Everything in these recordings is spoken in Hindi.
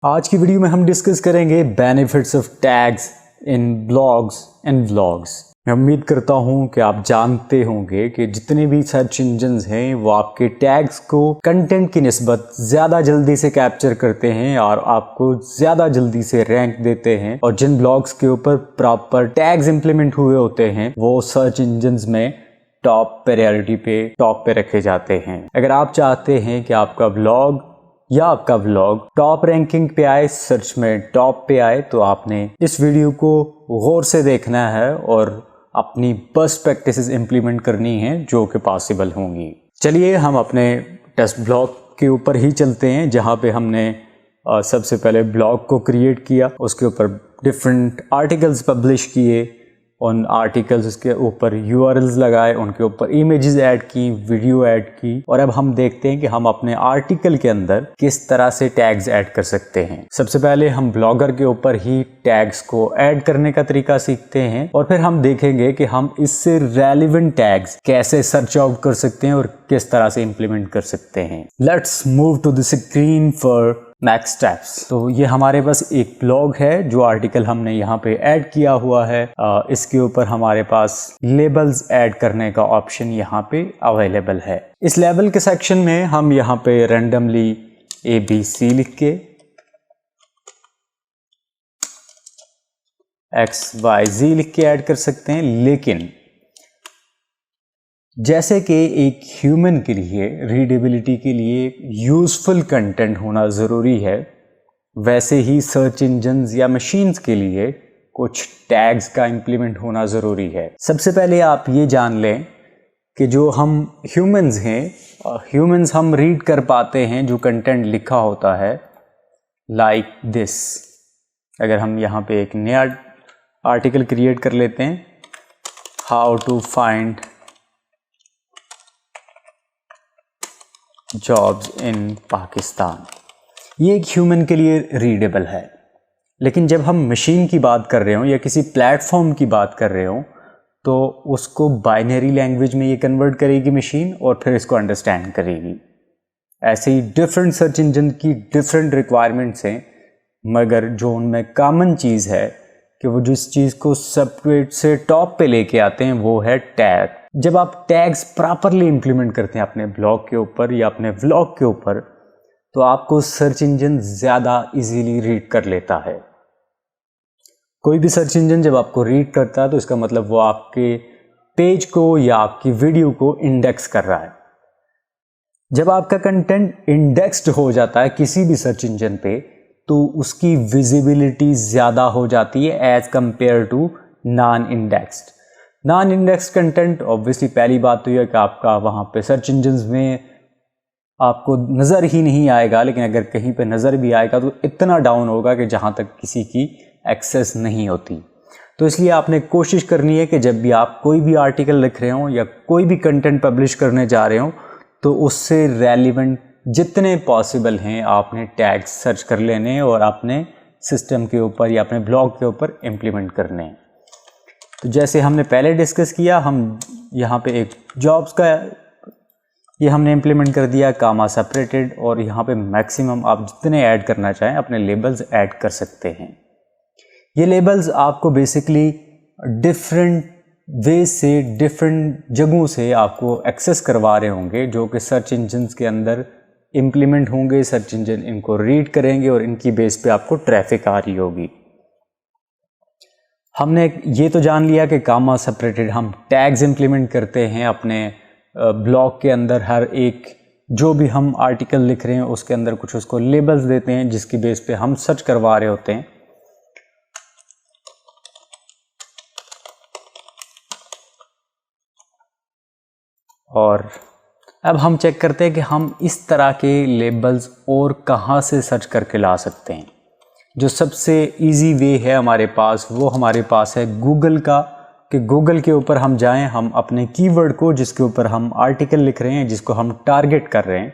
आज की वीडियो में हम डिस्कस करेंगे benefits of tags in blogs and vlogs. मैं उम्मीद करता हूं कि आप जानते होंगे कि जितने भी सर्च इंजन्स हैं वो आपके टैग्स को कंटेंट की निस्बत ज़्यादा जल्दी से कैप्चर करते हैं और आपको ज़्यादा जल्दी से रैंक देते हैं। और जिन ब्लॉग्स के ऊपर प्रॉपर टैग्स इंप्लीमेंट हुए होते हैं वो सर्च इंजन्स में टॉप प्रायोरिटी पे टॉप पे रखे जाते हैं। अगर आप चाहते हैं कि आपका ब्लॉग या आपका व्लॉग टॉप रैंकिंग पे आए, सर्च में टॉप पे आए, तो आपने इस वीडियो को गौर से देखना है और अपनी बेस्ट प्रैक्टिसेस इंप्लीमेंट करनी है जो कि पॉसिबल होंगी। चलिए हम अपने टेस्ट ब्लॉग के ऊपर ही चलते हैं, जहाँ पे हमने सबसे पहले ब्लॉग को क्रिएट किया, उसके ऊपर डिफरेंट आर्टिकल्स पब्लिश किए, उन आर्टिकल्स के ऊपर URLs लगाए, उनके ऊपर इमेजेस ऐड की, वीडियो ऐड की। और अब हम देखते हैं कि हम अपने आर्टिकल के अंदर किस तरह से टैग्स ऐड कर सकते हैं। सबसे पहले हम ब्लॉगर के ऊपर ही टैग्स को ऐड करने का तरीका सीखते हैं और फिर हम देखेंगे कि हम इससे रेलेवेंट टैग्स कैसे सर्च आउट कर सकते हैं और किस तरह से इंप्लीमेंट कर सकते हैं। Let's move to the screen for next steps. तो ये हमारे पास एक ब्लॉग है, जो आर्टिकल हमने यहाँ पे ऐड किया हुआ है। इसके ऊपर हमारे पास लेबल्स ऐड करने का ऑप्शन यहाँ पे अवेलेबल है। इस लेबल के सेक्शन में हम यहाँ पे रैंडमली ABC लिख के XYZ लिख के ऐड कर सकते हैं, लेकिन जैसे कि एक ह्यूमन के लिए रीडेबिलिटी के लिए यूजफुल कंटेंट होना ज़रूरी है, वैसे ही सर्च इंजन्स या मशीन्स के लिए कुछ टैग्स का इंप्लीमेंट होना ज़रूरी है। सबसे पहले आप ये जान लें कि जो हम ह्यूमंस हैं, ह्यूमंस हम रीड कर पाते हैं जो कंटेंट लिखा होता है, लाइक दिस। अगर हम यहाँ पे एक नया आर्टिकल क्रिएट कर लेते हैं, how to find jobs in Pakistan, ये एक ह्यूमन के लिए रीडेबल है। लेकिन जब हम मशीन की बात कर रहे हो या किसी प्लेटफॉर्म की बात कर रहे हो, तो उसको बाइनरी लैंग्वेज में ये कन्वर्ट करेगी मशीन और फिर इसको अंडरस्टैंड करेगी। ऐसे ही डिफरेंट सर्च इंजन की डिफरेंट रिक्वायरमेंट्स हैं, मगर जो उनमें कॉमन चीज़ है कि वो जिस चीज़ को सेपरेट से टॉप पे लेके आते हैं वो है टैग। जब आप टैग्स प्रॉपरली इंप्लीमेंट करते हैं अपने ब्लॉग के ऊपर या अपने व्लॉग के ऊपर, तो आपको सर्च इंजन ज़्यादा इजीली रीड कर लेता है। कोई भी सर्च इंजन जब आपको रीड करता है तो इसका मतलब वो आपके पेज को या आपकी वीडियो को इंडेक्स कर रहा है। जब आपका कंटेंट इंडेक्स्ड हो जाता है किसी भी सर्च इंजन पे, तो उसकी विजिबिलिटी ज़्यादा हो जाती है as compare to non indexed. Non indexed content obviously पहली बात तो यह कि आपका वहाँ पे सर्च इंजन्स में आपको नज़र ही नहीं आएगा, लेकिन अगर कहीं पे नज़र भी आएगा तो इतना डाउन होगा कि जहाँ तक किसी की एक्सेस नहीं होती। तो इसलिए आपने कोशिश करनी है कि जब भी आप कोई भी आर्टिकल लिख रहे हो या कोई भी कंटेंट पब्लिश करने जा रहे हो, तो उससे रेलिवेंट जितने पॉसिबल हैं आपने टैग्स सर्च कर लेने और अपने सिस्टम के ऊपर या अपने ब्लॉग के ऊपर इम्प्लीमेंट करने हैं। तो जैसे हमने पहले डिस्कस किया, हम यहाँ पे एक जॉब्स का ये हमने इम्प्लीमेंट कर दिया, कामा सेपरेटेड, और यहाँ पे मैक्सिमम आप जितने ऐड करना चाहें अपने लेबल्स ऐड कर सकते हैं। ये लेबल्स आपको बेसिकली डिफरेंट वे से डिफरेंट जगहों से आपको एक्सेस करवा रहे होंगे, जो कि सर्च इंजन्स के अंदर इम्प्लीमेंट होंगे। सर्च इंजन इनको रीड करेंगे और इनकी बेस पे आपको ट्रैफिक आ रही होगी। हमने ये तो जान लिया कि कामा सेपरेटेड हम टैग्स इंप्लीमेंट करते हैं अपने ब्लॉग के अंदर। हर एक जो भी हम आर्टिकल लिख रहे हैं उसके अंदर कुछ उसको लेबल्स देते हैं जिसकी बेस पे हम सर्च करवा रहे होते हैं। और अब हम चेक करते हैं कि हम इस तरह के लेबल्स और कहाँ से सर्च करके ला सकते हैं। जो सबसे इजी वे है हमारे पास, वो हमारे पास है गूगल का, कि गूगल के ऊपर हम जाएं, हम अपने कीवर्ड को जिसके ऊपर हम आर्टिकल लिख रहे हैं, जिसको हम टारगेट कर रहे हैं,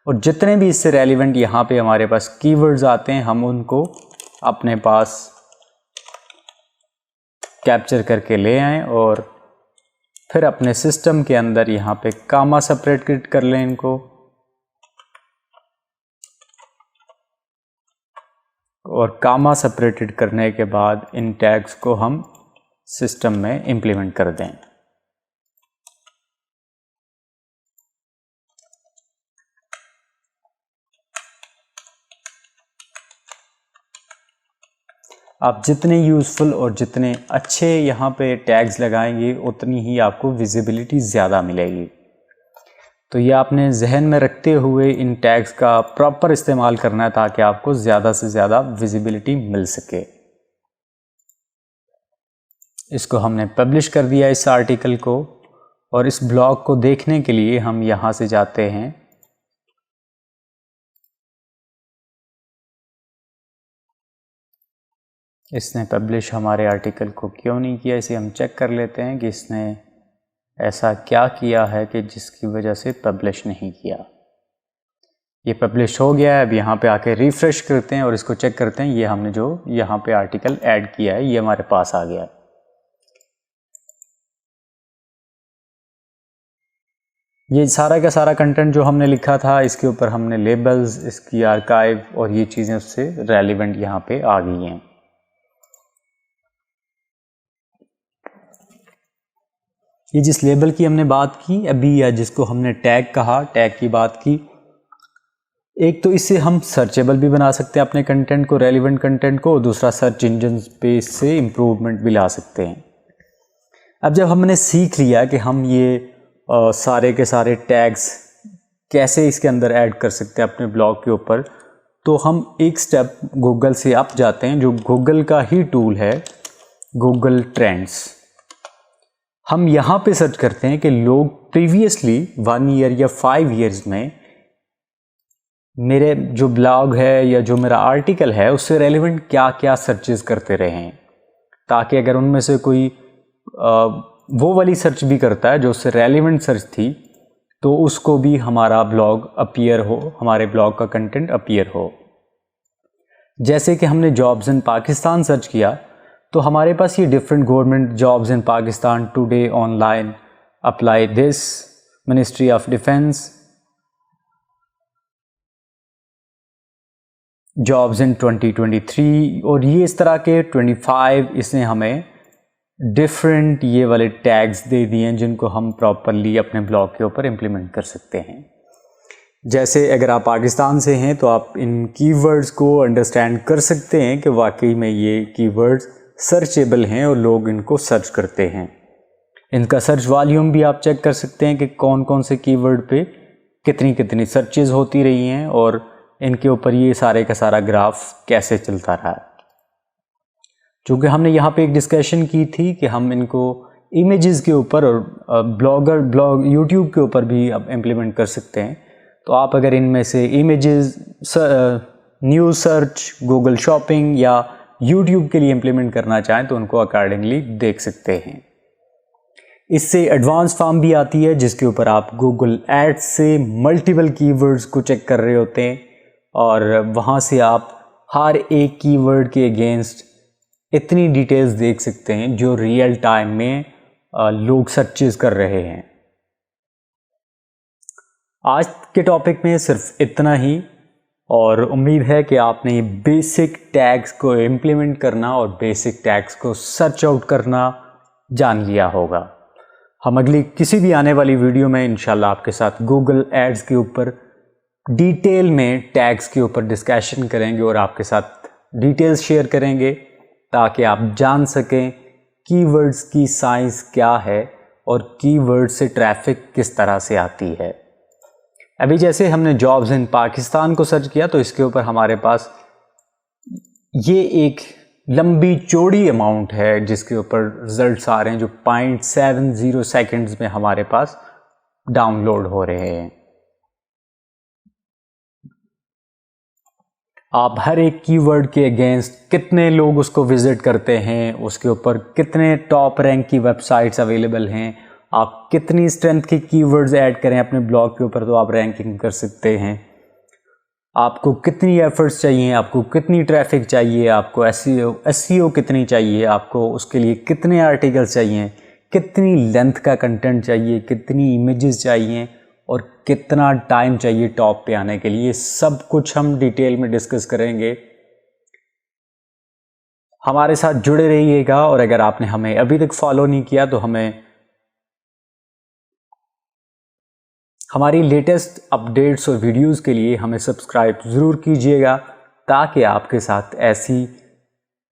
और जितने भी इससे रेलिवेंट यहाँ पे हमारे पास कीवर्ड्स आते हैं, हम उनको अपने पास कैप्चर करके ले आएं और फिर अपने सिस्टम के अंदर यहाँ पे कामा सेपरेट कर लें इनको। और कामा सेपरेटेड करने के बाद इन टैग्स को हम सिस्टम में इम्प्लीमेंट कर दें। आप जितने यूज़फुल और जितने अच्छे यहाँ पे टैग्स लगाएंगे उतनी ही आपको विजिबिलिटी ज़्यादा मिलेगी। तो ये आपने जहन में रखते हुए इन टैग्स का प्रॉपर इस्तेमाल करना है ताकि आपको ज़्यादा से ज़्यादा विजिबिलिटी मिल सके। इसको हमने पब्लिश कर दिया इस आर्टिकल को, और इस ब्लॉग को देखने के लिए हम यहाँ से जाते हैं इसने पब्लिश हमारे आर्टिकल को क्यों नहीं किया, इसे हम चेक कर लेते हैं कि इसने ऐसा क्या किया है कि जिसकी वजह से पब्लिश नहीं किया। ये पब्लिश हो गया है। अब यहाँ पे आके रिफ़्रेश करते हैं और इसको चेक करते हैं। ये हमने जो यहाँ पे आर्टिकल ऐड किया है ये हमारे पास आ गया है। ये सारा का सारा कंटेंट जो हमने लिखा था इसके ऊपर हमने लेबल्स, इसकी आर्काइव और ये चीज़ें उससे रेलिवेंट यहाँ पे आ गई हैं। ये जिस लेबल की हमने बात की अभी, या जिसको हमने टैग कहा, टैग की बात की, एक तो इससे हम सर्चेबल भी बना सकते हैं अपने कंटेंट को, रेलिवेंट कंटेंट को, और दूसरा सर्च इंजन पे से इम्प्रूवमेंट भी ला सकते हैं। अब जब हमने सीख लिया कि हम ये सारे के सारे टैग्स कैसे इसके अंदर ऐड कर सकते हैं अपने ब्लॉग के ऊपर, तो हम एक स्टेप गूगल से अप जाते हैं, जो गूगल का ही टूल है गूगल ट्रेंड्स। हम यहाँ पे सर्च करते हैं कि लोग प्रीवियसली 1 ईयर या 5 ईयर्स में मेरे जो ब्लॉग है या जो मेरा आर्टिकल है उससे रेलिवेंट क्या क्या सर्चेस करते रहे हैं, ताकि अगर उनमें से कोई वो वाली सर्च भी करता है जो उससे रेलिवेंट सर्च थी तो उसको भी हमारा ब्लॉग अपीयर हो, हमारे ब्लॉग का कंटेंट अपीयर हो। जैसे कि हमने जॉब्स इन पाकिस्तान सर्च किया तो हमारे पास ये different government jobs in Pakistan, today online, apply this, ministry of defence, jobs in 2023, और ये इस तरह के 25 इसने हमें डिफरेंट ये वाले टैग्स दे दिए हैं जिनको हम प्रॉपरली अपने ब्लॉग के ऊपर इम्प्लीमेंट कर सकते हैं। जैसे अगर आप पाकिस्तान से हैं तो आप इन कीवर्ड्स को अंडरस्टैंड कर सकते हैं कि वाकई में ये कीवर्ड्स सर्चेबल हैं और लोग इनको सर्च करते हैं। इनका सर्च वॉल्यूम भी आप चेक कर सकते हैं कि कौन कौन से कीवर्ड पे कितनी कितनी सर्चेज होती रही हैं, और इनके ऊपर ये सारे का सारा ग्राफ कैसे चलता रहा है। चूँकि हमने यहाँ पे एक डिस्कशन की थी कि हम इनको इमेजेस के ऊपर और ब्लॉग यूट्यूब के ऊपर भी अब इम्प्लीमेंट कर सकते हैं। तो आप अगर इनमें से images, news search, Google shopping या यूट्यूब के लिए इम्प्लीमेंट करना चाहें तो उनको अकॉर्डिंगली देख सकते हैं। इससे एडवांस फॉर्म भी आती है जिसके ऊपर आप गूगल एड्स से मल्टीपल कीवर्ड्स को चेक कर रहे होते हैं, और वहाँ से आप हर एक कीवर्ड के अगेंस्ट इतनी डिटेल्स देख सकते हैं जो रियल टाइम में लोग सर्चेस कर रहे हैं। आज के टॉपिक में सिर्फ इतना ही, और उम्मीद है कि आपने ये बेसिक टैग्स को इम्प्लीमेंट करना और बेसिक टैग्स को सर्च आउट करना जान लिया होगा। हम अगली किसी भी आने वाली वीडियो में इंशाल्लाह आपके साथ गूगल एड्स के ऊपर डिटेल में टैग्स के ऊपर डिस्कशन करेंगे और आपके साथ डिटेल्स शेयर करेंगे ताकि आप जान सकें कीवर्ड्स की साइंस क्या है और कीवर्ड से ट्रैफिक किस तरह से आती है। अभी जैसे हमने जॉब्स इन पाकिस्तान को सर्च किया तो इसके ऊपर हमारे पास ये एक लंबी चौड़ी अमाउंट है जिसके ऊपर रिजल्ट्स आ रहे हैं जो 0.70 सेकंड्स में हमारे पास डाउनलोड हो रहे हैं। आप हर एक कीवर्ड के अगेंस्ट कितने लोग उसको विजिट करते हैं, उसके ऊपर कितने टॉप रैंक की वेबसाइट्स अवेलेबल हैं, आप कितनी स्ट्रेंथ के कीवर्ड्स ऐड करें अपने ब्लॉग के ऊपर तो आप रैंकिंग कर सकते हैं। आपको कितनी एफर्ट्स चाहिए, आपको कितनी ट्रैफिक चाहिए, आपको एसईओ कितनी चाहिए, आपको उसके लिए कितने आर्टिकल्स चाहिए, कितनी लेंथ का कंटेंट चाहिए, कितनी इमेजेस चाहिए और कितना टाइम चाहिए टॉप पे आने के लिए, सब कुछ हम डिटेल में डिस्कस करेंगे हमारे साथ जुड़े रहिएगा, और अगर आपने हमें अभी तक फॉलो नहीं किया तो हमारी लेटेस्ट अपडेट्स और वीडियोस के लिए हमें सब्सक्राइब ज़रूर कीजिएगा, ताकि आपके साथ ऐसी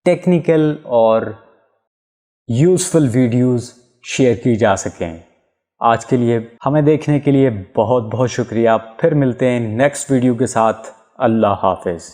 टेक्निकल और यूज़फुल वीडियोस शेयर की जा सकें। आज के लिए हमें देखने के लिए बहुत बहुत शुक्रिया। फिर मिलते हैं नेक्स्ट वीडियो के साथ। अल्लाह हाफ़िज़।